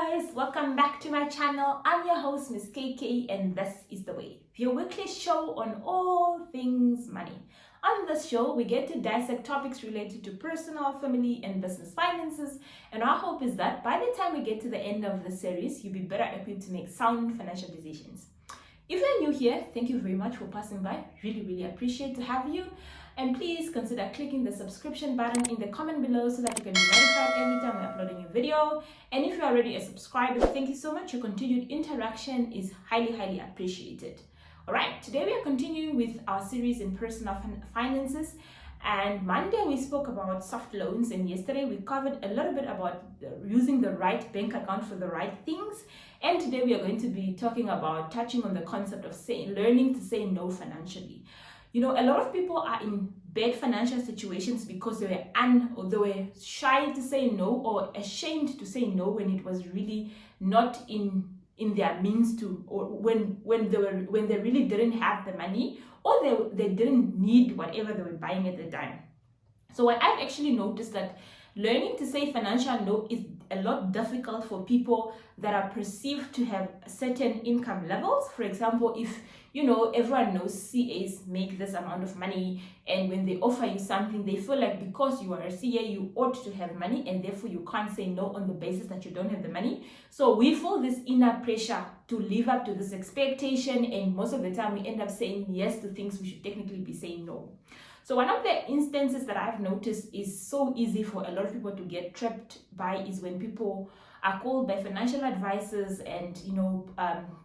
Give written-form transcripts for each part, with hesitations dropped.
guys, welcome back to my channel. I'm your host Miss KK and this is The Way, your weekly show on all things money. On this show, we get to dissect topics related to personal, family and business finances, and our hope is that by the time we get to the end of the series, you'll be better equipped to make sound financial decisions. If you're new here, thank you very much for passing by. Really appreciate to have you. And please consider clicking the subscription button in the comment below so that you can be notified every time we're uploading a video. And if you're already a subscriber, thank you so much. Your continued interaction is highly appreciated. All right, today we are continuing with our series in personal finances. And Monday we spoke about soft loans, and yesterday we covered a little bit about using the right bank account for the right things. And today we are going to be touching on the concept of learning to say no financially. You know, a lot of people are in bad financial situations because they were shy to say no or ashamed to say no when it was really not in their means to, or when they really didn't have the money, or they didn't need whatever they were buying at the time. So what I've actually noticed that learning to say financial no is a lot difficult for people that are perceived to have certain income levels. For example, if everyone knows CAs make this amount of money, and when they offer you something, they feel like because you are a CA, you ought to have money, and therefore you can't say no on the basis that you don't have the money. So we feel this inner pressure to live up to this expectation, and most of the time we end up saying yes to things we should technically be saying no. So one of the instances that I've noticed is so easy for a lot of people to get trapped by is when people are called by financial advisors and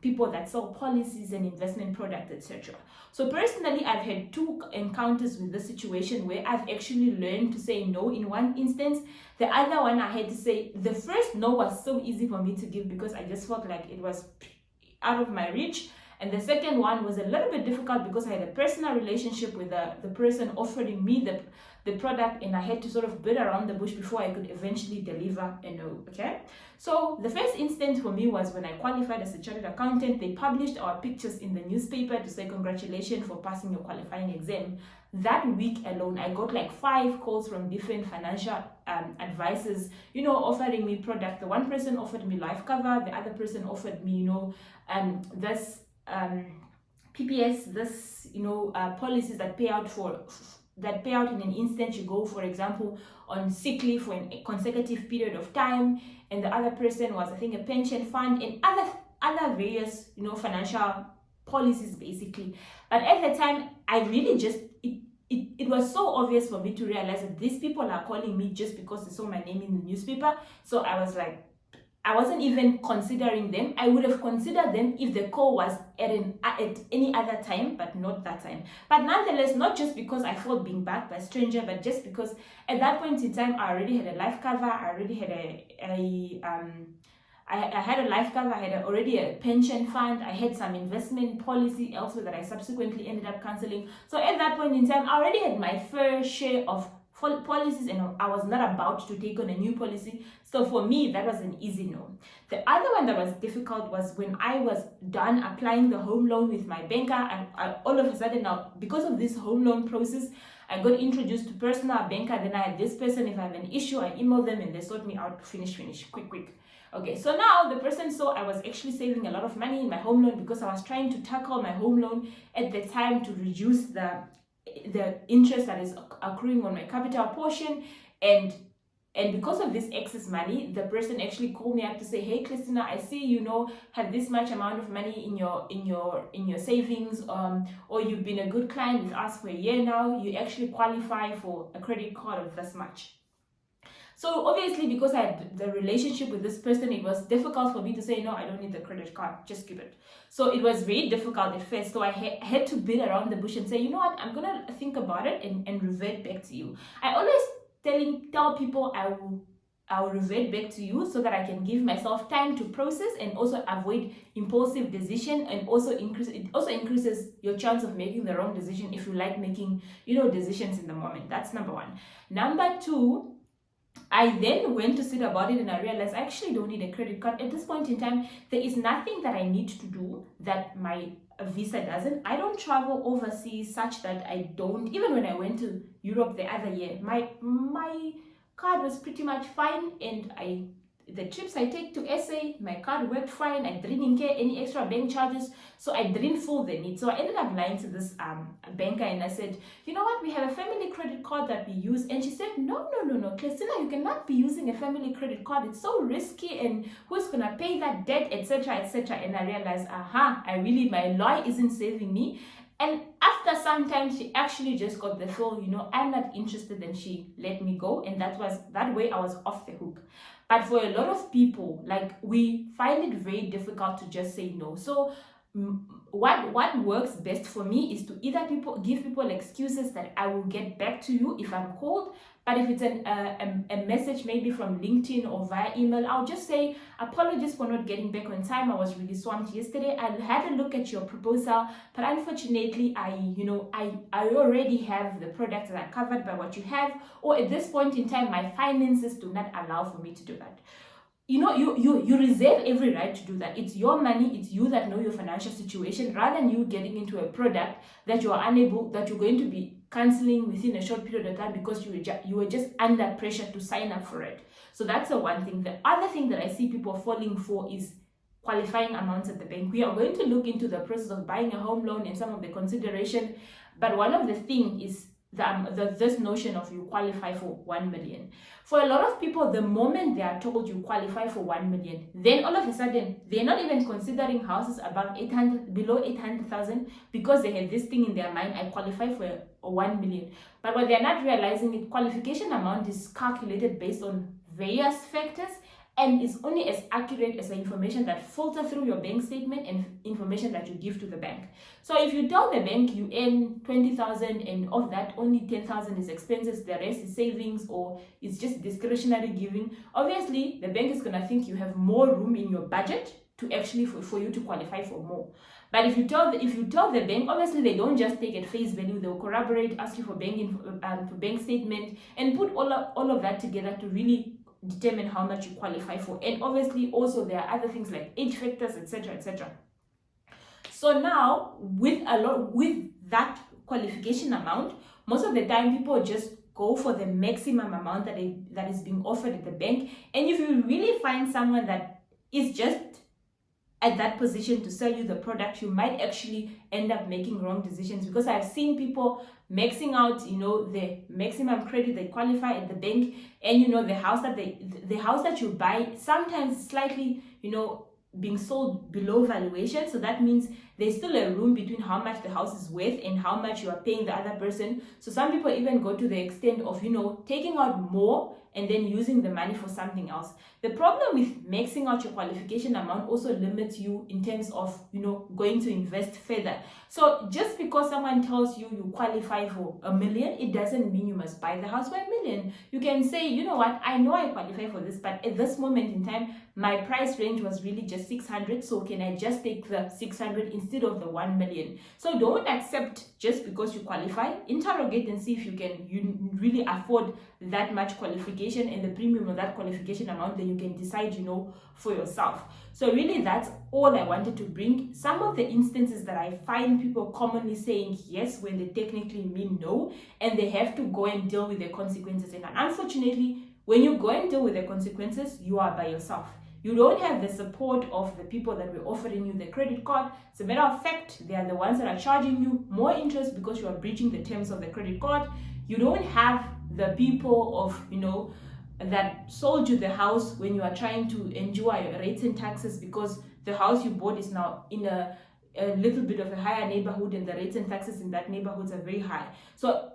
people that sell policies and investment products, etc. So personally, I've had two encounters with this situation where I've actually learned to say no in one instance. The other one I had to say, the first no was so easy for me to give because I just felt like it was out of my reach. And the second one was a little bit difficult because I had a personal relationship with the person offering me the product, and I had to sort of beat around the bush before I could eventually deliver a no, okay? So the first instance for me was when I qualified as a chartered accountant. They published our pictures in the newspaper to say congratulations for passing your qualifying exam. That week alone, I got like 5 calls from different financial advisors, offering me product. The one person offered me life cover, the other person offered me, this PPS, this policies that pay out in an instant. You go, for example, on sick leave for a consecutive period of time, and the other person was, I think, a pension fund and other various financial policies basically. But at the time, I really just it was so obvious for me to realize that these people are calling me just because they saw my name in the newspaper. So I was like, I wasn't even considering them. I would have considered them if the call was at any other time, but not that time. But nonetheless, not just because I felt being backed by a stranger, but just because at that point in time, I already had a life cover. I already had I had a life cover. I had already a pension fund. I had some investment policy elsewhere that I subsequently ended up cancelling. So at that point in time, I already had my fair share of policies, and I was not about to take on a new policy. So for me, that was an easy no. The other one that was difficult was when I was done applying the home loan with my banker, and all of a sudden now, because of this home loan process, I got introduced to personal banker. Then I had this person, if I have an issue, I email them and they sort me out, finish, quick. Okay, so now the person saw I was actually saving a lot of money in my home loan because I was trying to tackle my home loan at the time to reduce the interest that is accruing on my capital portion, and because of this excess money, the person actually called me up to say, hey Christina, I see have this much amount of money in your savings, or you've been a good client with us for a year now, you actually qualify for a credit card of this much. So obviously, because I had the relationship with this person, it was difficult for me to say, no, I don't need the credit card, just keep it. So it was very difficult at first. So I had to beat around the bush and say, you know what, I'm going to think about it and revert back to you. I always tell people I will revert back to you so that I can give myself time to process and also avoid impulsive decision, and it also increases your chance of making the wrong decision if you like making decisions in the moment. That's number one. Number two, I then went to sit about it and I realized I actually don't need a credit card. At this point in time, there is nothing that I need to do that my visa doesn't. I don't travel overseas such that I don't. Even when I went to Europe the other year, my card was pretty much fine, and the trips I take to SA, my card worked fine. I didn't incur any extra bank charges, so I didn't feel the need. So I ended up lying to this banker, and I said, you know what, we have a family credit card that we use. And she said, no, Christina, you cannot be using a family credit card. It's so risky, and who's gonna pay that debt, etc., etc. And I realized, my lawyer isn't saving me. And after some time, she actually just got the feel, I'm not interested, and she let me go. And that way I was off the hook. But for a lot of people, like, we find it very difficult to just say no. So what works best for me is to either give people excuses that I will get back to you if I'm called. But if it's a message maybe from LinkedIn or via email, I'll just say, apologies for not getting back on time. I was really swamped yesterday. I had a look at your proposal, but unfortunately, I already have the products that are covered by what you have, or at this point in time, my finances do not allow for me to do that. You reserve every right to do that. It's your money. It's you that know your financial situation, rather than you getting into a product that you're going to be canceling within a short period of time because you were just under pressure to sign up for it. So that's the one thing. The other thing that I see people falling for is qualifying amounts at the bank. We are going to look into the process of buying a home loan and some of the consideration, but one of the things is this notion of you qualify for 1 million. For a lot of people, the moment they are told you qualify for 1 million, then all of a sudden they're not even considering houses below 800,000, because they have this thing in their mind, I qualify for a 1 million. But what they're not realizing is qualification amount is calculated based on various factors, and is only as accurate as the information that filter through your bank statement and information that you give to the bank. So if you tell the bank you earn 20,000 and of that only 10,000 is expenses, the rest is savings, or it's just discretionary giving, obviously the bank is gonna think you have more room in your budget to actually for you to qualify for more. But if you tell the bank, obviously they don't just take at face value. They'll corroborate, ask you for bank statement, and put all of that together to really determine how much you qualify for. And obviously also there are other things like age factors, etc. So now with that qualification amount, most of the time people just go for the maximum amount that is being offered at the bank. And if you really find someone that is just at that position to sell you the product, you might actually end up making wrong decisions, because I've seen people maxing out, the maximum credit they qualify at the bank, and the house that you buy sometimes slightly, being sold below valuation. So that means there's still a room between how much the house is worth and how much you are paying the other person. So some people even go to the extent of, taking out more and then using the money for something else. The problem with maxing out your qualification amount also limits you in terms of, going to invest further. So just because someone tells you you qualify for 1 million, it doesn't mean you must buy the house for 1 million. You can say, you know what, I know I qualify for this, but at this moment in time, my price range was really just 600. So can I just take the 600 instead of the 1 million? So don't accept just because you qualify. Interrogate and see if you really afford that much qualification and the premium of that qualification amount. Then you can decide, for yourself. So really, that's all I wanted to bring. Some of the instances that I find people commonly saying yes when they technically mean no, and they have to go and deal with the consequences. And unfortunately, when you go and deal with the consequences, you are by yourself. You don't have the support of the people that were offering you the credit card. As a matter of fact, they are the ones that are charging you more interest because you are breaching the terms of the credit card. You don't have the people of, that sold you the house when you are trying to enjoy rates and taxes, because the house you bought is now in a little bit of a higher neighborhood, and the rates and taxes in that neighborhood are very high. So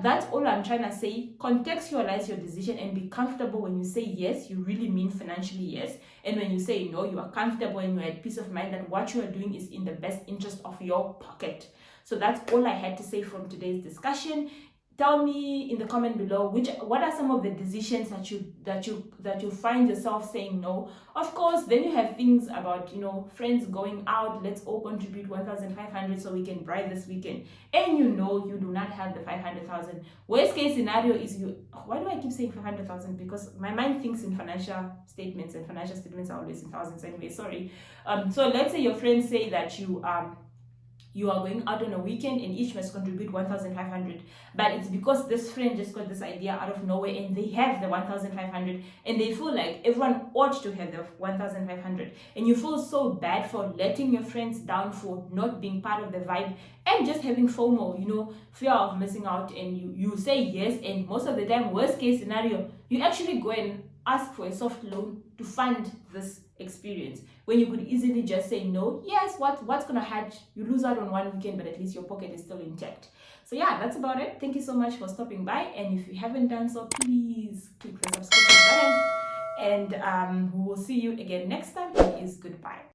that's all I'm trying to say. Contextualize your decision and be comfortable. When you say yes, you really mean financially yes, and when you say no, you are comfortable and you are at peace of mind that what you are doing is in the best interest of your pocket. So that's all I had to say from today's discussion. Tell me in the comment below what are some of the decisions that you find yourself saying no. Of course, then you have things about friends going out, let's all contribute 1,500 so we can bribe this weekend, and you do not have the 500,000. Worst case scenario is why do I keep saying 500,000? Because my mind thinks in financial statements, and financial statements are always in thousands anyway. Sorry. So let's say your friends say that you are going out on a weekend and each must contribute 1,500, but it's because this friend just got this idea out of nowhere and they have the 1,500 and they feel like everyone ought to have the 1,500, and you feel so bad for letting your friends down, for not being part of the vibe and just having FOMO, fear of missing out, and you say yes, and most of the time, worst case scenario, you actually go and ask for a soft loan to fund this experience when you could easily just say no. Yes, what's gonna hurt? You lose out on one weekend, but at least your pocket is still intact. So yeah, that's about it. Thank you so much for stopping by, and if you haven't done so, please click the subscription button, and we will see you again next time. It is goodbye.